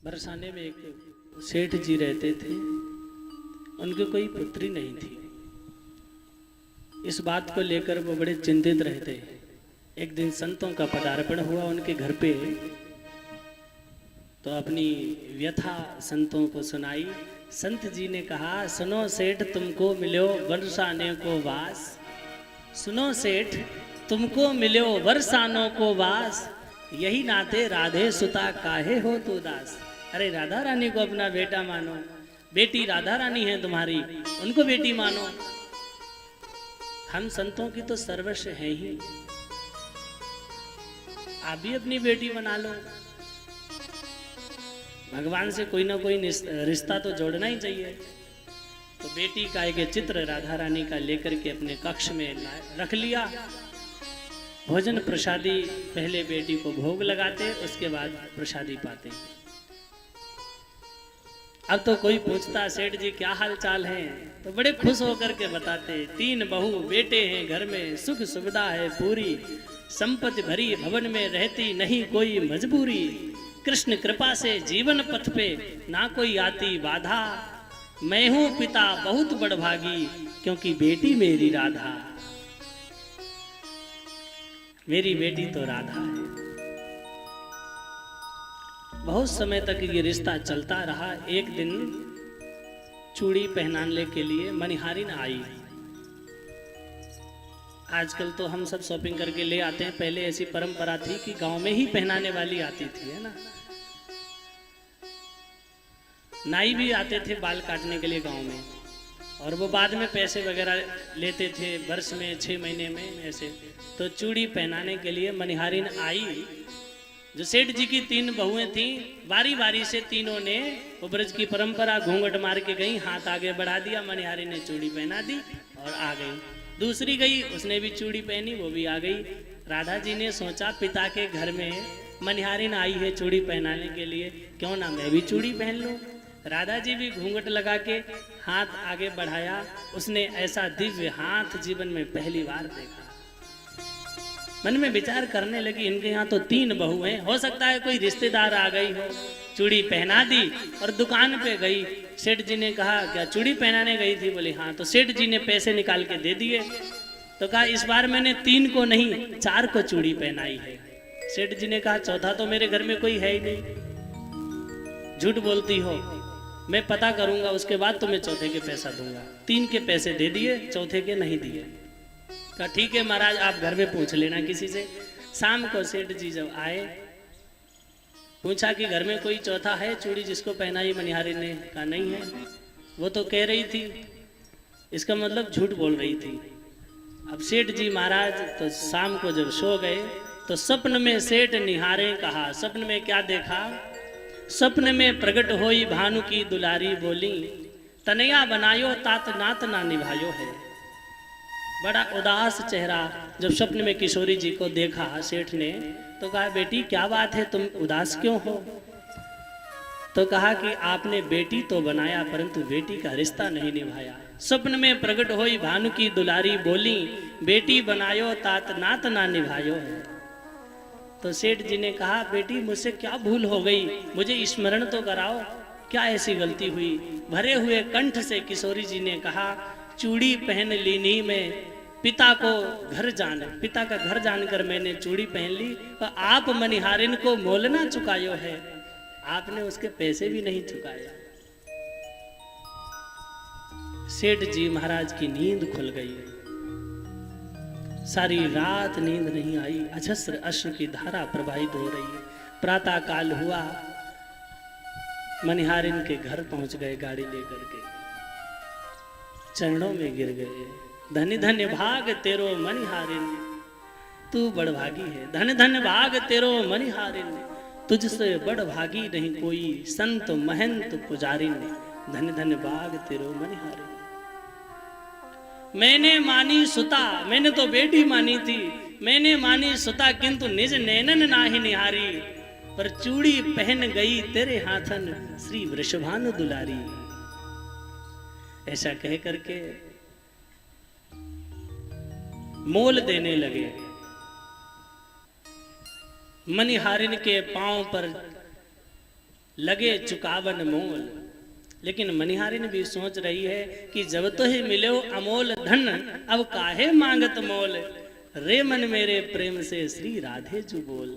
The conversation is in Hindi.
बरसाने में एक सेठ जी रहते थे। उनकी कोई पुत्री नहीं थी। इस बात को लेकर वो बड़े चिंतित रहते। एक दिन संतों का पदार्पण हुआ उनके घर पे, तो अपनी व्यथा संतों को सुनाई। संत जी ने कहा, सुनो सेठ तुमको मिलो बरसाने को वास। सुनो सेठ तुमको मिलो बरसानों को वास। यही नाते राधे सुता काहे हो तू दास। अरे राधा रानी को अपना बेटा मानो, बेटी राधा रानी है तुम्हारी, उनको बेटी मानो। हम संतों की तो सर्वस्व है ही, आप भी अपनी बेटी बना लो। भगवान से कोई ना कोई रिश्ता तो जोड़ना ही चाहिए। तो बेटी का एक चित्र राधा रानी का लेकर के अपने कक्ष में रख लिया। भोजन प्रसादी पहले बेटी को भोग लगाते, उसके बाद प्रसादी पाते। अब तो कोई पूछता सेठ जी क्या हाल चाल है, तो बड़े खुश होकर के बताते, 3 बहू बेटे हैं घर में, सुख सुविधा है पूरी, संपत्ति भरी भवन में रहती नहीं कोई मजबूरी। कृष्ण कृपा से जीवन पथ पे ना कोई आती बाधा। मैं हूं पिता बहुत बड़भागी, क्योंकि बेटी मेरी राधा। मेरी बेटी तो राधा है। बहुत समय तक ये रिश्ता चलता रहा। एक दिन चूड़ी पहनाने के लिए मनिहारिन आई। आजकल तो हम सब शॉपिंग करके ले आते हैं, पहले ऐसी परंपरा थी कि गांव में ही पहनाने वाली आती थी, है ना। नाई भी आते थे बाल काटने के लिए गांव में, और वो बाद में पैसे वगैरह लेते थे, वर्ष में 6 महीने में ऐसे। तो चूड़ी पहनाने के लिए मनिहारिन आई। जो सेठ जी की 3 बहुएं थी, बारी बारी से तीनों ने वो ब्रज की परंपरा घूंघट मार के गई, हाथ आगे बढ़ा दिया, मनिहारी ने चूड़ी पहना दी और आ गई। दूसरी गई, उसने भी चूड़ी पहनी, वो भी आ गई। राधा जी ने सोचा पिता के घर में मनिहारिन आई है चूड़ी पहनाने के लिए, क्यों ना मैं भी चूड़ी पहन लूं। राधा जी भी घूंघट लगा के हाथ आगे बढ़ाया। उसने ऐसा दिव्य हाथ जीवन में पहली बार देखा। मन में विचार करने लगी, इनके यहाँ तो 3 बहू हैं, हो सकता है कोई रिश्तेदार आ गई हो। चूड़ी पहना दी और दुकान पे गई। सेठ जी ने कहा, क्या चूड़ी पहनाने गई थी? बोली हाँ। तो सेठ जी ने पैसे निकाल के दे दिए। तो कहा, इस बार मैंने 3 को नहीं 4 को चूड़ी पहनाई है। सेठ जी ने कहा, चौथा तो मेरे घर में कोई है ही नहीं, झूठ बोलती हो, मैं पता करूंगा, उसके बाद तुम्हें चौथे के पैसा दूंगा। 3 के पैसे दे दिए, चौथे के नहीं दिए। कहा ठीक है महाराज, आप घर में पूछ लेना किसी से। शाम को सेठ जी जब आए, पूछा कि घर में कोई चौथा है चूड़ी जिसको पहनाई मनिहारी ने? कहा नहीं है। वो तो कह रही थी, इसका मतलब झूठ बोल रही थी। अब सेठ जी महाराज तो शाम को जब सो गए, तो सपन में सेठ निहारे कहा। सपन में क्या देखा? सपन में प्रकट होई भानु की दुलारी, बोली तनया बनायो तात नात ना निभायो है। बड़ा उदास चेहरा जब स्वप्न में किशोरी जी को देखा सेठ ने, तो कहा, बेटी क्या बात है, तुम उदास क्यों हो? तो कहा कि आपने बेटी तो बनाया, परंतु बेटी का रिश्ता नहीं निभाया। स्वप्न में प्रकट होई भानु की दुलारी, बोली बेटी बनायो तात नात ना निभायो है। तो सेठ जी ने कहा, बेटी मुझसे क्या भूल हो गई, मुझे स्मरण तो कराओ, क्या ऐसी गलती हुई? भरे हुए कंठ से किशोरी जी ने कहा, चूड़ी पहन लीनी में पिता को घर जान, पिता का घर जानकर मैंने चूड़ी पहन ली। तो आप मनिहारिन को मोल ना चुकायो है, आपने उसके पैसे भी नहीं चुकाया। सेठ जी महाराज की नींद खुल गई। सारी रात नींद नहीं आई, अजस्र अश्रु की धारा प्रवाहित हो रही है। प्रातः काल हुआ, मनिहारिन के घर पहुंच गए गाड़ी लेकर के, चरणों में गिर गए। धन्य धन्य भाग तेरो मनिहारिन, तू बड़भागी है। धन्य धन्य भाग तेरो मनिहारिन, तुझसे बड़भागी नहीं कोई, संत महंत पुजारी ने। धन्य धन्य भाग तेरो मनिहारिन। मैंने मानी सुता, मैंने तो बेटी मानी थी, मैंने मानी सुता, किंतु निज नैनन नाहि निहारी। पर चूड़ी पहन गई तेरे हाथन, श्री वृषभानु दुलारी। ऐसा कह करके मोल देने लगे। मनिहारिन के पांव पर लगे चुकावन मोल। लेकिन मनिहारिन भी सोच रही है कि जब तो ही मिलो अमोल धन, अब काहे मांगत मोल। रे मन मेरे प्रेम से श्री राधे जू बोल।